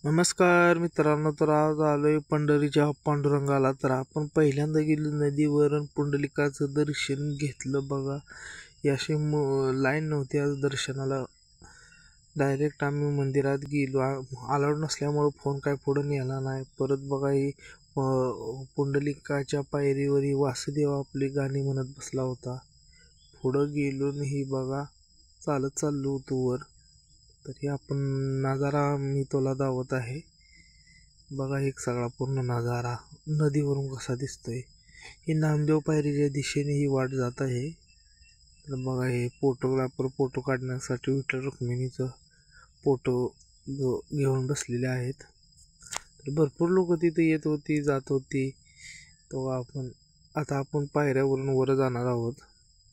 नमस्कार मित्रांनो, तर आज आलोय पंढरीच्या पांडुरंगाला. तर आपण पहिल्यांदा गेलो नदीवर पुंडलिकाचं दर्शन घेतलं बघा. ही अशी लाईन नव्हती आज दर्शनाला. डायरेक्ट आम्ही मंदिरात गेलो. अलाउड नसल्यामुळं फोन काय पुढं नेला नाही. परत बघा ही पुंडलिकाच्या पायरीवर ही वासुदेव आपली गाणी म्हणत बसला होता. पुढं गेलो ही बघा चालत चाललो होतो वर. तर हे आपण नजारा मी तुला दावत आहे बघा. एक सगळा पूर्ण नजारा नदीवरून कसा दिसतोय. ही नामदेव पायरीच्या दिशेने ही वाट जात आहे. तर बघा हे फोटोग्राफर फोटो काढण्यासाठी विठ्ठल रुक्मिणीचं फोटो घेऊन बसलेले आहेत. तर भरपूर लोक तिथे येत होती जात होती. तेव्हा आता आपण पायऱ्यावरून वर जाणार आहोत.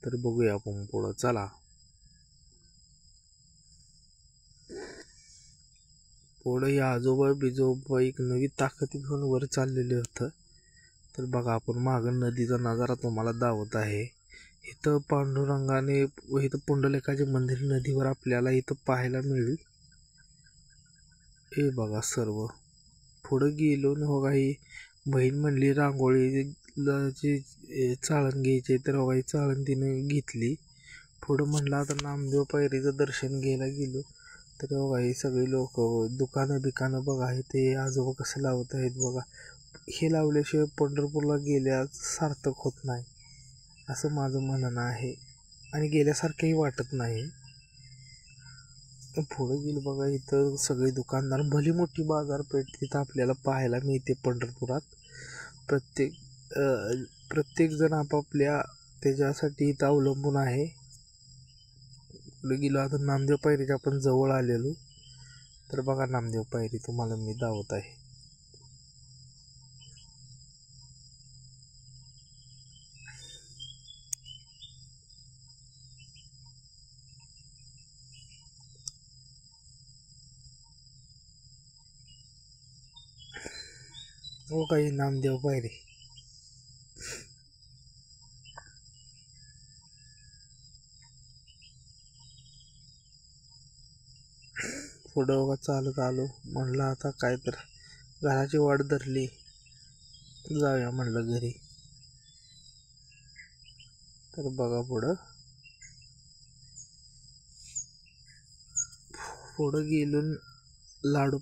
तर बघूया आपण पुढं, चला. पुढं या आजोबा बिजोबा एक नवी ताकद घेऊन वर चाललेले होतं. तर बघा आपण मागं नदीचा नजारा तुम्हाला दावत आहे. इथं पांडुरंगाने इथं पुंडलिकाचे मंदिर नदीवर आपल्याला इथं पाहायला मिळेल. हे बघा सर्व. पुढं गेलो न बघा ही बहीण म्हणली रांगोळी चाळण घ्यायची. तर बघा ही चाळण तिने घेतली. पुढं म्हणलं आता नामदेव पायरीचं दर्शन घ्यायला गेलो. तर बघा हे सगळे लोक दुकानं बिकानं बघा हे ते आजोबा कसं लावत आहेत बघा. हे लावल्याशिवाय पंढरपूरला गेल्यास सार्थक होत नाही असं माझं म्हणणं आहे आणि गेल्यासारखंही वाटत नाही. पुढे गेलं बघा इथं सगळे दुकानदार, भली मोठी बाजारपेठ तिथं आपल्याला पाहायला मिळते पंढरपुरात. प्रत्येक जण आपापल्या त्याच्यासाठी इथं अवलंबून आहे. पुढे गेलो आता नामदेव पायरीच्या आपण जवळ आलेलो. तर बघा नामदेव पायरी तुम्हाला मी दावत आहे. हो काही नामदेव पायरी. पुढं बघा चालत आलो. म्हणलं आता काय तर घराची वाट धरली, जाऊया म्हणलं घरी. तर बघा पुढं गेलो लाडू